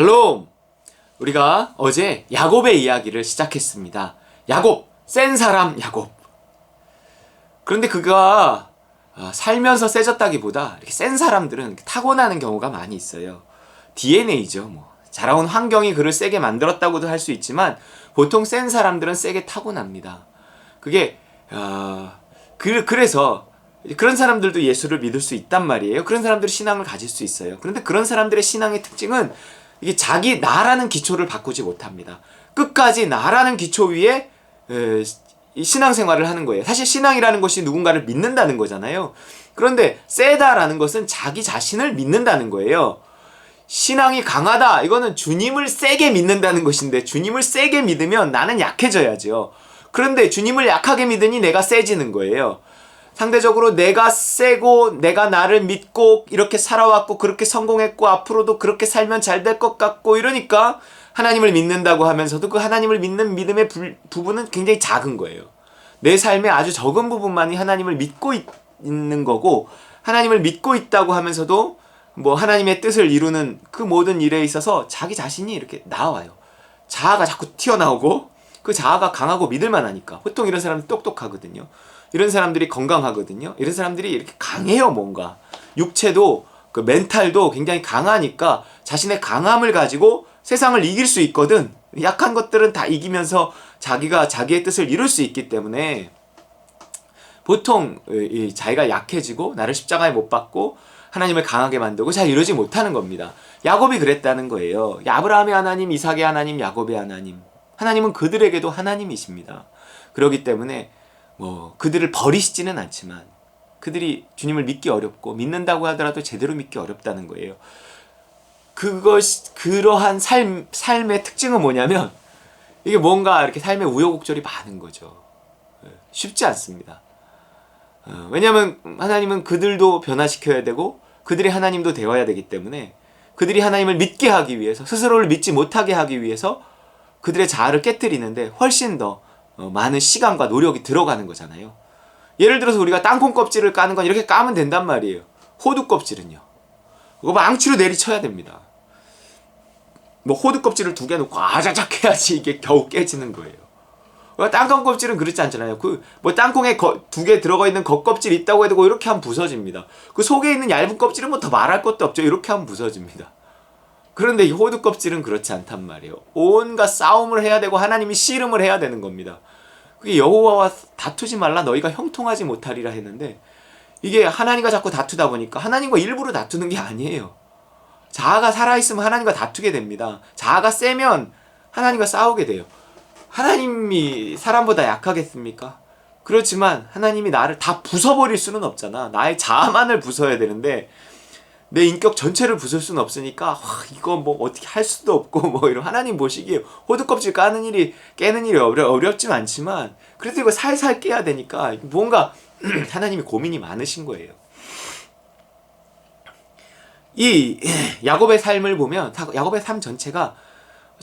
샬롬! 우리가 어제 야곱의 이야기를 시작했습니다. 야곱, 센 사람 야곱. 그런데 그가 살면서 세졌다기보다 이렇게 센 사람들은 타고나는 경우가 많이 있어요. DNA죠. 자라온 환경이 그를 세게 만들었다고도 할 수 있지만 보통 센 사람들은 세게 타고납니다. 그게 그래서 그런 사람들도 예수를 믿을 수 있단 말이에요. 그런 사람들이 신앙을 가질 수 있어요. 그런데 그런 사람들의 신앙의 특징은 이게 자기 나라는 기초를 바꾸지 못합니다. 끝까지 나라는 기초 위에 신앙생활을 하는 거예요. 사실 신앙이라는 것이 누군가를 믿는다는 거잖아요. 그런데 세다라는 것은 자기 자신을 믿는다는 거예요. 신앙이 강하다, 이거는 주님을 세게 믿는다는 것인데, 주님을 세게 믿으면 나는 약해져야죠. 그런데 주님을 약하게 믿으니 내가 세지는 거예요. 상대적으로 내가 세고 내가 나를 믿고 이렇게 살아왔고 그렇게 성공했고 앞으로도 그렇게 살면 잘 될 것 같고 이러니까 하나님을 믿는다고 하면서도 그 하나님을 믿는 믿음의 부분은 굉장히 작은 거예요. 내 삶의 아주 적은 부분만이 하나님을 믿고 있는 거고, 하나님을 믿고 있다고 하면서도 하나님의 뜻을 이루는 그 모든 일에 있어서 자기 자신이 이렇게 나와요. 자아가 자꾸 튀어나오고, 그 자아가 강하고 믿을만 하니까. 보통 이런 사람들 똑똑하거든요. 이런 사람들이 건강하거든요. 이런 사람들이 이렇게 강해요. 뭔가 육체도 그 멘탈도 굉장히 강하니까 자신의 강함을 가지고 세상을 이길 수 있거든. 약한 것들은 다 이기면서 자기가 자기의 뜻을 이룰 수 있기 때문에 보통 자기가 약해지고 나를 십자가에 못 박고 하나님을 강하게 만들고 잘 이루지 못하는 겁니다. 야곱이 그랬다는 거예요. 아브라함의 하나님, 이삭의 하나님, 야곱의 하나님. 하나님은 그들에게도 하나님이십니다. 그렇기 때문에 그들을 버리시지는 않지만 그들이 주님을 믿기 어렵고 믿는다고 하더라도 제대로 믿기 어렵다는 거예요. 그러한 삶의 특징은 뭐냐면 이게 뭔가 이렇게 삶의 우여곡절이 많은 거죠. 쉽지 않습니다. 왜냐하면 하나님은 그들도 변화시켜야 되고 그들의 하나님도 되어야 되기 때문에 그들이 하나님을 믿게 하기 위해서, 스스로를 믿지 못하게 하기 위해서 그들의 자아를 깨트리는데 훨씬 더 많은 시간과 노력이 들어가는 거잖아요. 예를 들어서 우리가 땅콩 껍질을 까는 건 이렇게 까면 된단 말이에요. 호두 껍질은요, 그거 망치로 내리쳐야 됩니다. 호두 껍질을 2개 놓고 아자작 해야지 이게 겨우 깨지는 거예요. 땅콩 껍질은 그렇지 않잖아요. 땅콩에 2개 들어가 있는 겉껍질 있다고 해도 이렇게 하면 부서집니다. 그 속에 있는 얇은 껍질은 더 말할 것도 없죠. 이렇게 하면 부서집니다. 그런데 이 호두 껍질은 그렇지 않단 말이에요. 온갖 싸움을 해야 되고 하나님이 씨름을 해야 되는 겁니다. 그게 여호와와 다투지 말라 너희가 형통하지 못하리라 했는데, 이게 하나님과 자꾸 다투다 보니까 하나님과 일부러 다투는 게 아니에요. 자아가 살아있으면 하나님과 다투게 됩니다. 자아가 세면 하나님과 싸우게 돼요. 하나님이 사람보다 약하겠습니까? 그렇지만 하나님이 나를 다 부숴버릴 수는 없잖아. 나의 자아만을 부숴야 되는데 내 인격 전체를 부술 수는 없으니까 이거 어떻게 할 수도 없고 이런, 하나님 보시기에 호두 껍질 깨는 일이 어렵진 않지만 그래도 이거 살살 깨야 되니까 뭔가 하나님이 고민이 많으신 거예요. 이 야곱의 삶을 보면 야곱의 삶 전체가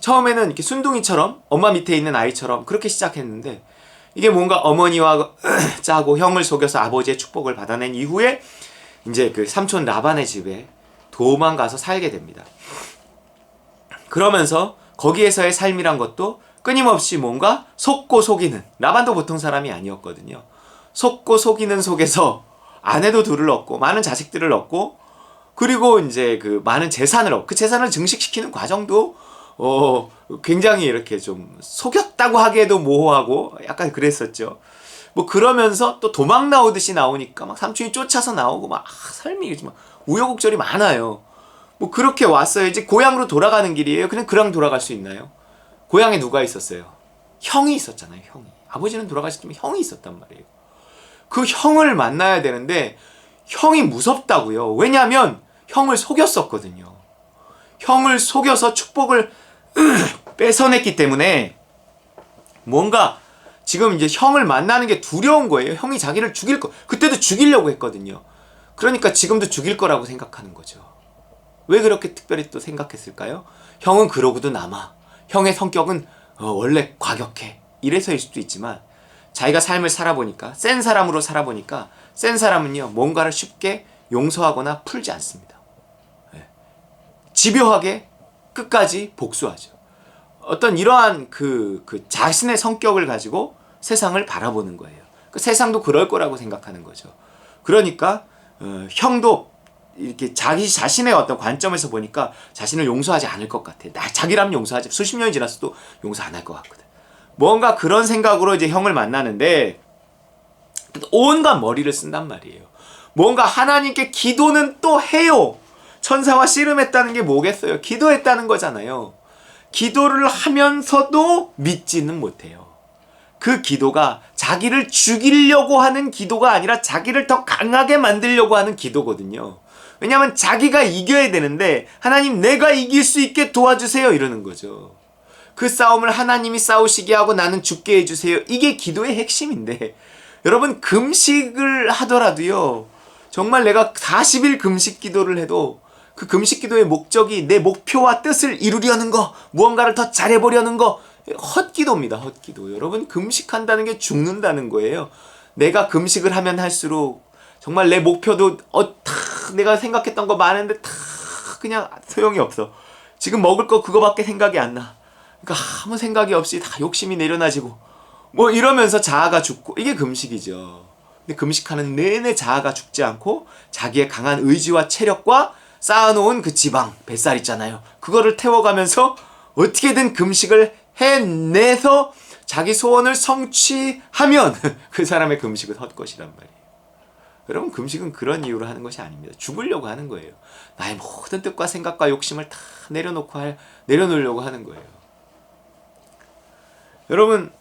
처음에는 이렇게 순둥이처럼 엄마 밑에 있는 아이처럼 그렇게 시작했는데, 이게 뭔가 어머니와 짜고 형을 속여서 아버지의 축복을 받아낸 이후에 이제 그 삼촌 라반의 집에 도망가서 살게 됩니다. 그러면서 거기에서의 삶이란 것도 끊임없이 뭔가 속고 속이는, 라반도 보통 사람이 아니었거든요. 속고 속이는 속에서 아내도 둘을 얻고 많은 자식들을 얻고, 그리고 이제 그 많은 재산을 얻고, 그 재산을 증식시키는 과정도 굉장히 이렇게 좀 속였다고 하기에도 모호하고 약간 그랬었죠. 그러면서 또 도망 나오듯이 나오니까 막 삼촌이 쫓아서 나오고 삶이 우여곡절이 많아요. 그렇게 왔어요. 이제 고향으로 돌아가는 길이에요. 그냥 그냥 돌아갈 수 있나요? 고향에 누가 있었어요? 형이 있었잖아요. 형이. 아버지는 돌아가셨지만 형이 있었단 말이에요. 그 형을 만나야 되는데 형이 무섭다고요. 왜냐하면 형을 속였었거든요. 형을 속여서 축복을 뺏어냈기 때문에 뭔가 지금 이제 형을 만나는 게 두려운 거예요. 형이 자기를 죽일 거. 그때도 죽이려고 했거든요. 그러니까 지금도 죽일 거라고 생각하는 거죠. 왜 그렇게 특별히 또 생각했을까요? 형은 그러고도 남아. 형의 성격은 원래 과격해. 이래서일 수도 있지만 자기가 삶을 살아보니까, 센 사람으로 살아보니까 센 사람은요, 뭔가를 쉽게 용서하거나 풀지 않습니다. 집요하게 끝까지 복수하죠. 어떤 이러한 그 자신의 성격을 가지고 세상을 바라보는 거예요. 그 세상도 그럴 거라고 생각하는 거죠. 그러니까 형도 이렇게 자기 자신의 어떤 관점에서 보니까 자신을 용서하지 않을 것 같아. 자기라면 용서하지. 수십 년이 지났어도 용서 안 할 것 같거든. 뭔가 그런 생각으로 이제 형을 만나는데 온갖 머리를 쓴단 말이에요. 뭔가 하나님께 기도는 또 해요. 천사와 씨름했다는 게 뭐겠어요? 기도했다는 거잖아요. 기도를 하면서도 믿지는 못해요. 그 기도가 자기를 죽이려고 하는 기도가 아니라 자기를 더 강하게 만들려고 하는 기도거든요. 왜냐하면 자기가 이겨야 되는데 하나님 내가 이길 수 있게 도와주세요 이러는 거죠. 그 싸움을 하나님이 싸우시게 하고 나는 죽게 해주세요. 이게 기도의 핵심인데 여러분 금식을 하더라도요. 정말 내가 40일 금식 기도를 해도 그 금식 기도의 목적이 내 목표와 뜻을 이루려는 거, 무언가를 더 잘해보려는 거, 헛기도입니다. 헛기도. 여러분 금식한다는 게 죽는다는 거예요. 내가 금식을 하면 할수록 정말 내 목표도 내가 생각했던 거 많은데 다 그냥 소용이 없어. 지금 먹을 거 그거밖에 생각이 안 나. 그러니까 아무 생각이 없이 다 욕심이 내려놔지고 뭐 이러면서 자아가 죽고 이게 금식이죠. 근데 금식하는 내내 자아가 죽지 않고 자기의 강한 의지와 체력과 쌓아놓은 그 지방, 뱃살 있잖아요. 그거를 태워가면서 어떻게든 금식을 해내서 자기 소원을 성취하면 그 사람의 금식은 헛것이란 말이에요. 여러분 금식은 그런 이유로 하는 것이 아닙니다. 죽으려고 하는 거예요. 나의 모든 뜻과 생각과 욕심을 다 내려놓으려고 하는 거예요. 여러분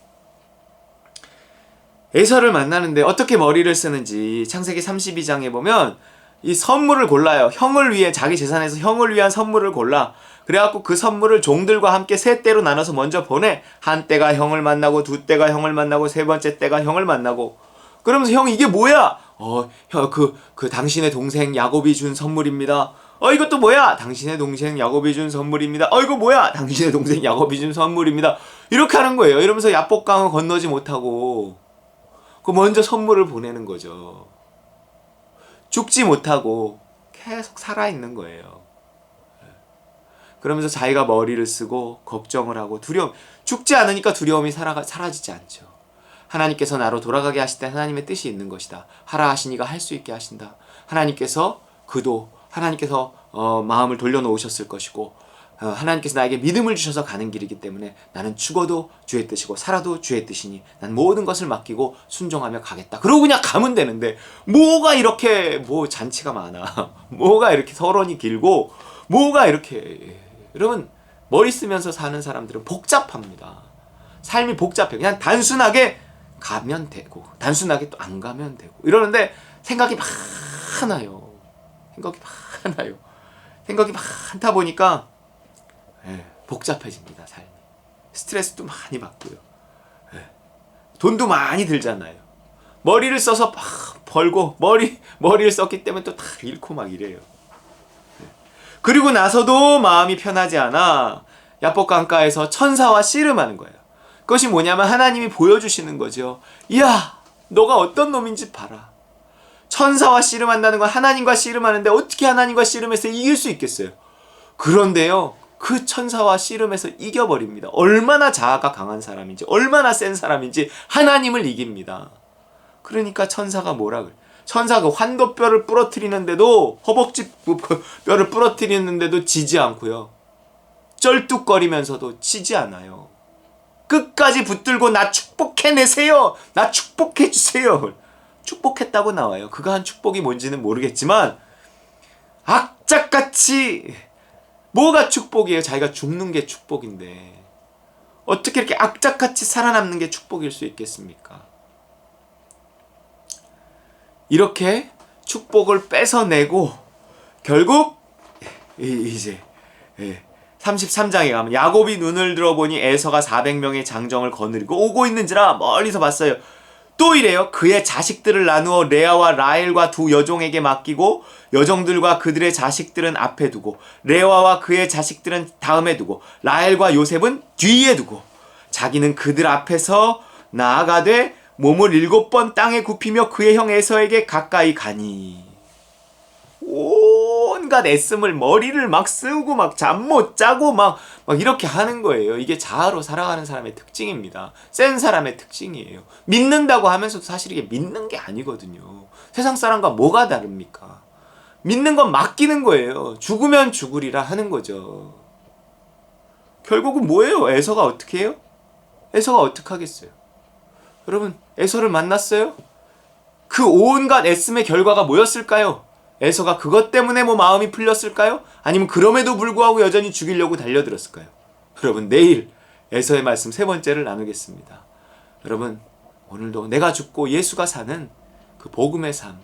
에서를 만나는데 어떻게 머리를 쓰는지 창세기 32장에 보면 이 선물을 골라요. 형을 위해 자기 재산에서 형을 위한 선물을 골라. 그래갖고 그 선물을 종들과 함께 세 때로 나눠서 먼저 보내. 한 때가 형을 만나고 두 때가 형을 만나고 세 번째 때가 형을 만나고. 그러면서 형 이게 뭐야? 형 당신의 동생 야곱이 준 선물입니다. 이것도 뭐야? 당신의 동생 야곱이 준 선물입니다. 이거 뭐야? 당신의 동생 야곱이 준 선물입니다. 이렇게 하는 거예요. 이러면서 야복강을 건너지 못하고 그 먼저 선물을 보내는 거죠. 죽지 못하고 계속 살아있는 거예요. 그러면서 자기가 머리를 쓰고 걱정을 하고 죽지 않으니까 두려움이 사라지지 않죠. 하나님께서 나로 돌아가게 하실 때 하나님의 뜻이 있는 것이다. 하라 하시니가 할 수 있게 하신다. 하나님께서 마음을 돌려놓으셨을 것이고 하나님께서 나에게 믿음을 주셔서 가는 길이기 때문에 나는 죽어도 주의 뜻이고 살아도 주의 뜻이니 난 모든 것을 맡기고 순종하며 가겠다. 그러고 그냥 가면 되는데 뭐가 이렇게 잔치가 많아. 뭐가 이렇게 서론이 길고 뭐가 이렇게 여러분 머리 쓰면서 사는 사람들은 복잡합니다. 삶이 복잡해. 그냥 단순하게 가면 되고 단순하게 또 안 가면 되고 이러는데 생각이 많아요. 생각이 많다 보니까 복잡해집니다. 삶이. 스트레스도 많이 받고요. 돈도 많이 들잖아요. 머리를 써서 막 벌고 머리를 썼기 때문에 또 다 잃고 막 이래요. 그리고 나서도 마음이 편하지 않아 야복강가에서 천사와 씨름하는 거예요. 그것이 뭐냐면 하나님이 보여주시는 거죠. 이야 너가 어떤 놈인지 봐라. 천사와 씨름한다는 건 하나님과 씨름하는데 어떻게 하나님과 씨름해서 이길 수 있겠어요. 그런데요 그 천사와 씨름해서 이겨버립니다. 얼마나 자아가 강한 사람인지 얼마나 센 사람인지 하나님을 이깁니다. 그러니까 천사가 뭐라 그래. 천사가 환도뼈를 부러뜨리는데도 허벅지 뼈를 부러뜨리는데도 지지 않고요. 쩔뚝거리면서도 지지 않아요. 끝까지 붙들고 나 축복해내세요. 나 축복해주세요. 축복했다고 나와요. 그가 한 축복이 뭔지는 모르겠지만 악착같이 뭐가 축복이에요? 자기가 죽는 게 축복인데 어떻게 이렇게 악착같이 살아남는 게 축복일 수 있겠습니까? 이렇게 축복을 뺏어내고 결국 이제 33장에 가면 야곱이 눈을 들어보니 에서가 400명의 장정을 거느리고 오고 있는지라 멀리서 봤어요. 또 이래요. 그의 자식들을 나누어 레아와 라헬과 두 여종에게 맡기고 여종들과 그들의 자식들은 앞에 두고 레아와 그의 자식들은 다음에 두고 라헬과 요셉은 뒤에 두고 자기는 그들 앞에서 나아가되 몸을 7번 땅에 굽히며 그의 형 에서에게 가까이 가니 온 온갖 애씀을 머리를 막 쓰고 막 잠 못 자고 막 이렇게 하는 거예요. 이게 자아로 살아가는 사람의 특징입니다. 센 사람의 특징이에요. 믿는다고 하면서도 사실 이게 믿는 게 아니거든요. 세상 사람과 뭐가 다릅니까? 믿는 건 맡기는 거예요. 죽으면 죽으리라 하는 거죠. 결국은 뭐예요? 에서가 어떻게 해요? 에서가 어떻게 하겠어요? 여러분, 에서를 만났어요? 그 온갖 애씀의 결과가 뭐였을까요? 에서가 그것 때문에 마음이 풀렸을까요? 아니면 그럼에도 불구하고 여전히 죽이려고 달려들었을까요? 여러분, 내일 에서의 말씀 세 번째를 나누겠습니다. 여러분, 오늘도 내가 죽고 예수가 사는 그 복음의 삶,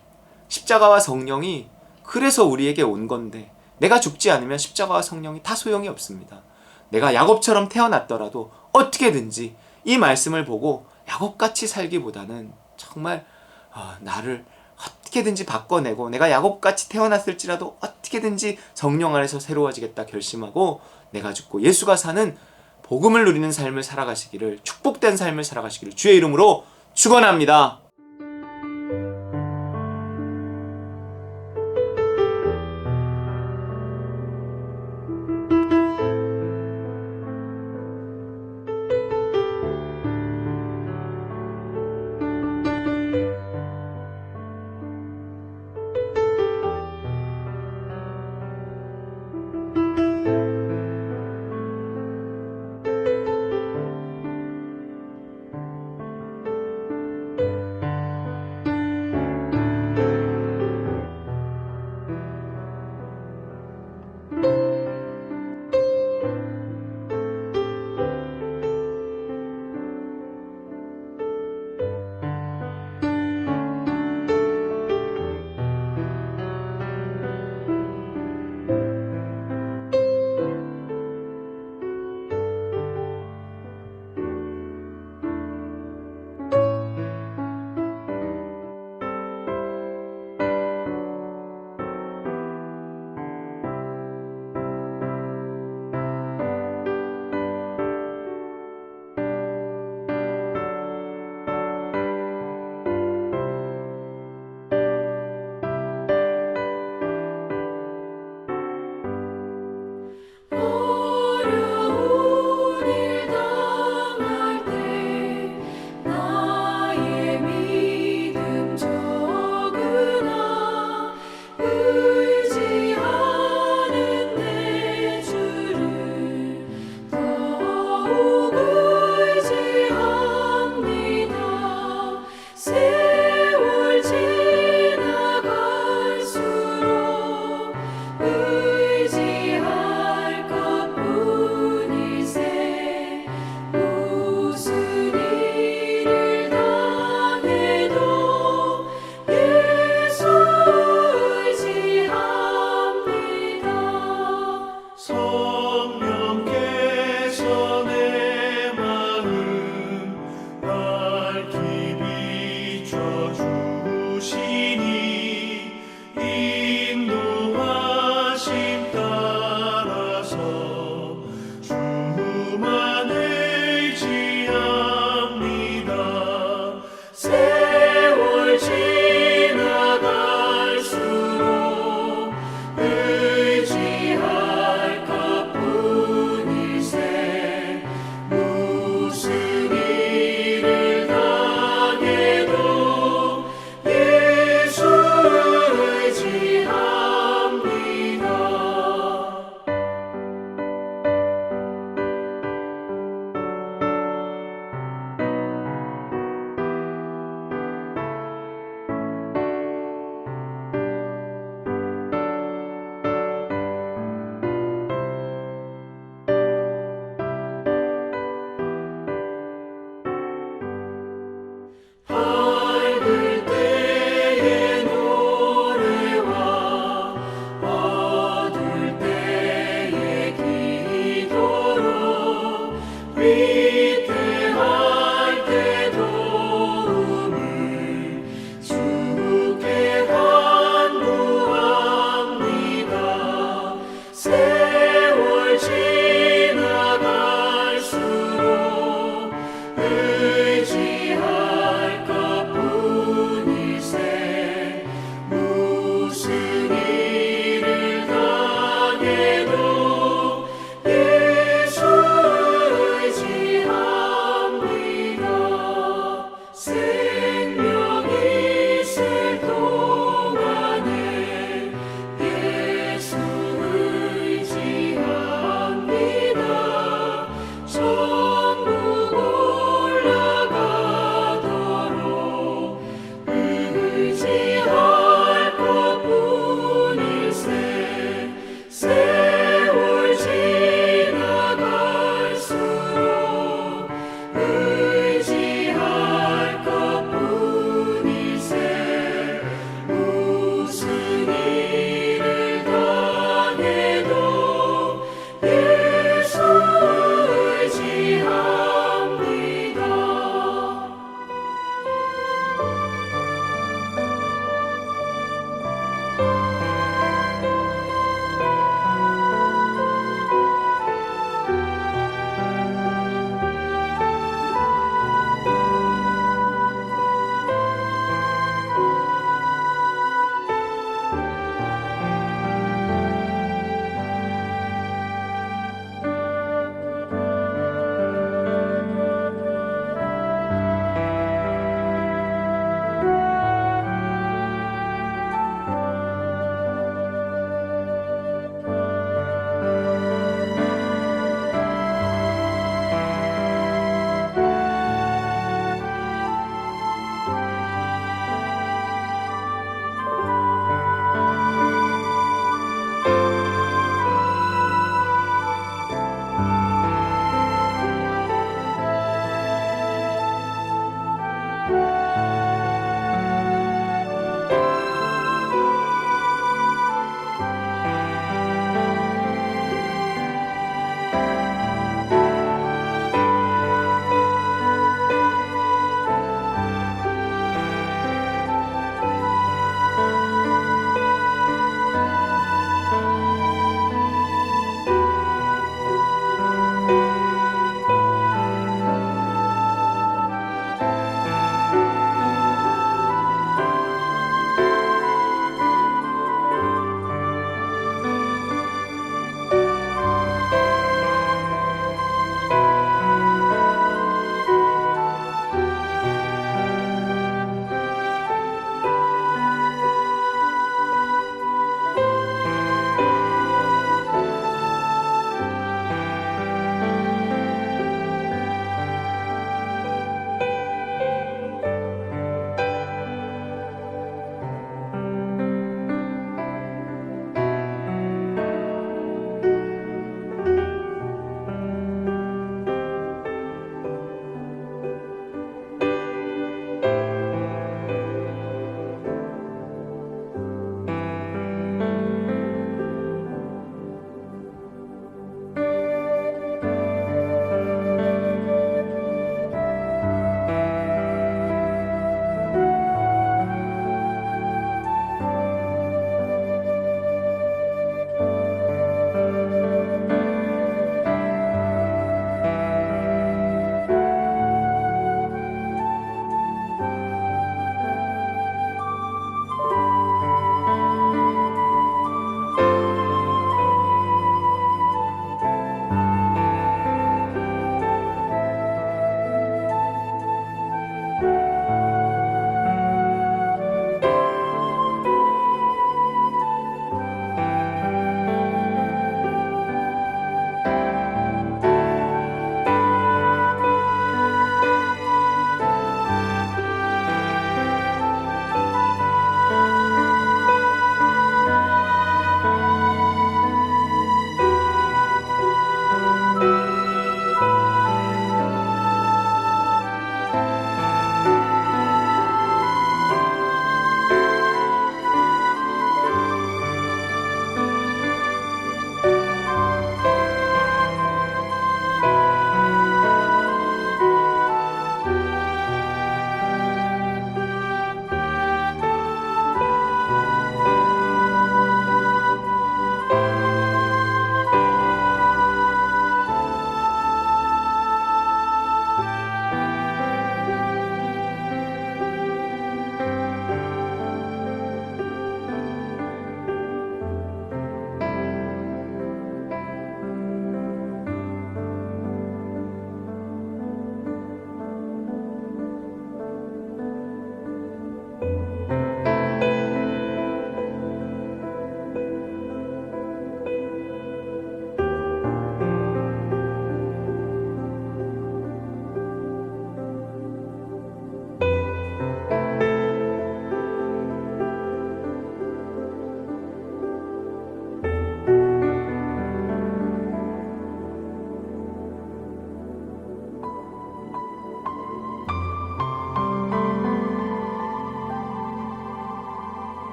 십자가와 성령이 그래서 우리에게 온 건데, 내가 죽지 않으면 십자가와 성령이 다 소용이 없습니다. 내가 야곱처럼 태어났더라도 어떻게든지 이 말씀을 보고 야곱같이 살기보다는 정말 나를 어떻게든지 바꿔내고 내가 야곱같이 태어났을지라도 어떻게든지 성령 안에서 새로워지겠다 결심하고 내가 죽고 예수가 사는 복음을 누리는 삶을 살아가시기를, 축복된 삶을 살아가시기를 주의 이름으로 축원합니다.